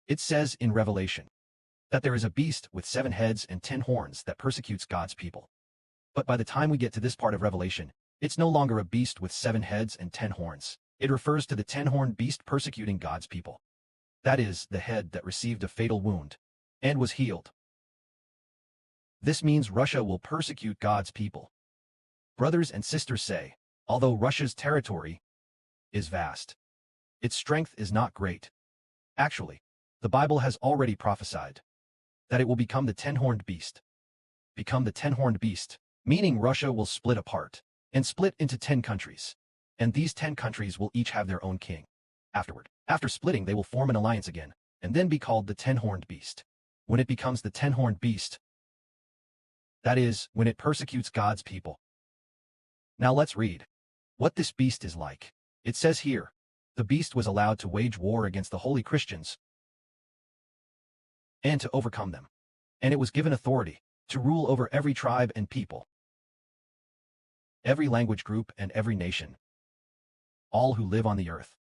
It says in Revelation that there is a beast with 7 heads and 10 horns that persecutes God's people. But by the time we get to this part of Revelation, it's no longer a beast with 7 heads and 10 horns. It refers to the 10-horned beast persecuting God's people. That is, the head that received a fatal wound and was healed. This means Russia will persecute God's people. Brothers and sisters say, although Russia's territory is vast, its strength is not great. Actually, the Bible has already prophesied that it will become the 10-horned beast. Become the 10-horned beast, meaning Russia will split apart and split into 10 countries. And these 10 countries will each have their own king. After splitting, they will form an alliance again, and then be called the 10-horned beast. When it becomes the 10-horned beast, that is, when it persecutes God's people. Now let's read what this beast is like. It says here, the beast was allowed to wage war against the holy Christians and to overcome them. And it was given authority to rule over every tribe and people, every language group and every nation, all who live on the earth.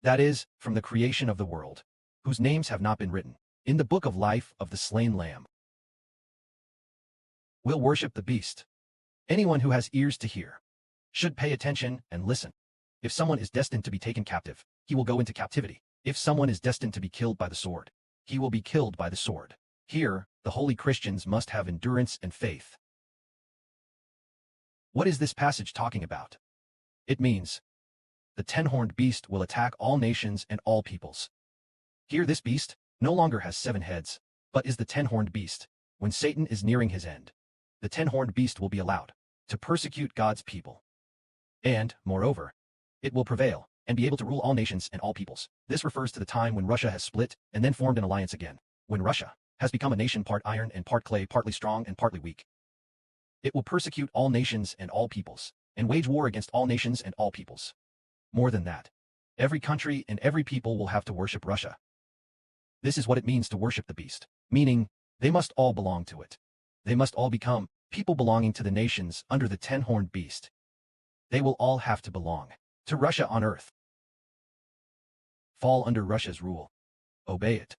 That is, from the creation of the world, whose names have not been written in the book of life of the slain Lamb, will worship the beast. Anyone who has ears to hear should pay attention and listen. If someone is destined to be taken captive, he will go into captivity. If someone is destined to be killed by the sword, he will be killed by the sword. Here, the holy Christians must have endurance and faith. What is this passage talking about? It means the 10-horned beast will attack all nations and all peoples. Here this beast no longer has 7 heads, but is the 10-horned beast. When Satan is nearing his end, the 10-horned beast will be allowed to persecute God's people. And, moreover, it will prevail and be able to rule all nations and all peoples. This refers to the time when Russia has split and then formed an alliance again, when Russia has become a nation part iron and part clay, partly strong and partly weak. It will persecute all nations and all peoples, and wage war against all nations and all peoples. More than that, every country and every people will have to worship Russia. This is what it means to worship the beast, meaning they must all belong to it. They must all become people belonging to the nations under the 10-horned beast. They will all have to belong to Russia on earth, fall under Russia's rule, obey it,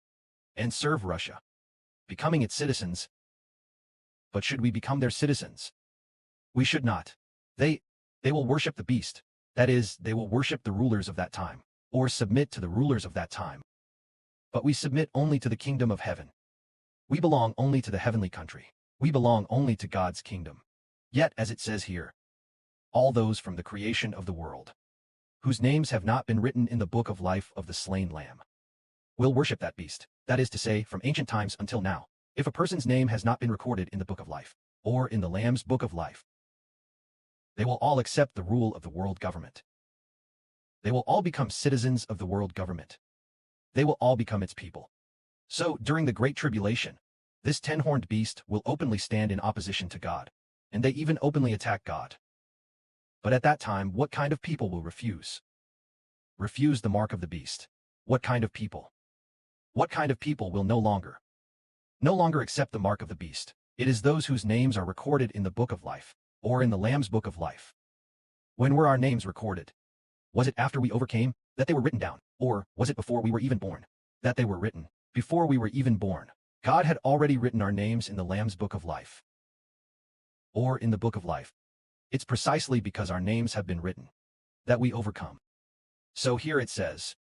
and serve Russia, becoming its citizens. But should we become their citizens? We should not. They will worship the beast. That is, they will worship the rulers of that time, or submit to the rulers of that time. But we submit only to the kingdom of heaven. We belong only to the heavenly country. We belong only to God's kingdom. Yet, as it says here, all those from the creation of the world, whose names have not been written in the book of life of the slain Lamb, will worship that beast. That is to say, from ancient times until now. If a person's name has not been recorded in the book of life, or in the Lamb's book of life, they will all accept the rule of the world government. They will all become citizens of the world government. They will all become its people. So, during the Great Tribulation, this 10-horned beast will openly stand in opposition to God, and they even openly attack God. But at that time, what kind of people will refuse? Refuse the mark of the beast. What kind of people? What kind of people will no longer accept the mark of the beast? It is those whose names are recorded in the book of life, or in the Lamb's book of life. When were our names recorded? Was it after we overcame, that they were written down, or was it before we were even born, that they were written? Before we were even born, God had already written our names in the Lamb's book of life, or in the book of life. It's precisely because our names have been written that we overcome. So here it says,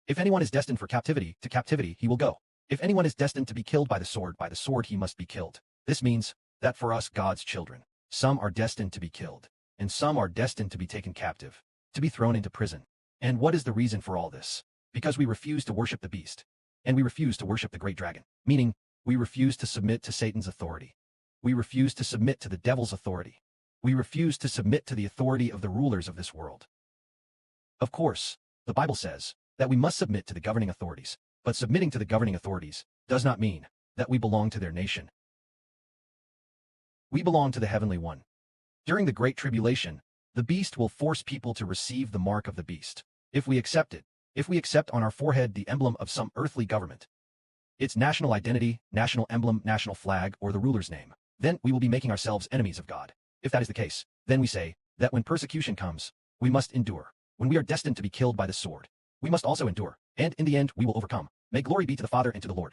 if anyone is destined for captivity, to captivity he will go. If anyone is destined to be killed by the sword he must be killed. This means that for us, God's children, some are destined to be killed, and some are destined to be taken captive, to be thrown into prison. And what is the reason for all this? Because we refuse to worship the beast, and we refuse to worship the great dragon, meaning we refuse to submit to Satan's authority. We refuse to submit to the devil's authority. We refuse to submit to the authority of the rulers of this world. Of course, the Bible says that we must submit to the governing authorities, but submitting to the governing authorities does not mean that we belong to their nation. We belong to the heavenly one. During the Great Tribulation, the beast will force people to receive the mark of the beast. If we accept it, if we accept on our forehead the emblem of some earthly government, its national identity, national emblem, national flag, or the ruler's name, then we will be making ourselves enemies of God. If that is the case, then we say that when persecution comes, we must endure. When we are destined to be killed by the sword, we must also endure, and in the end we will overcome. May glory be to the Father and to the Lord.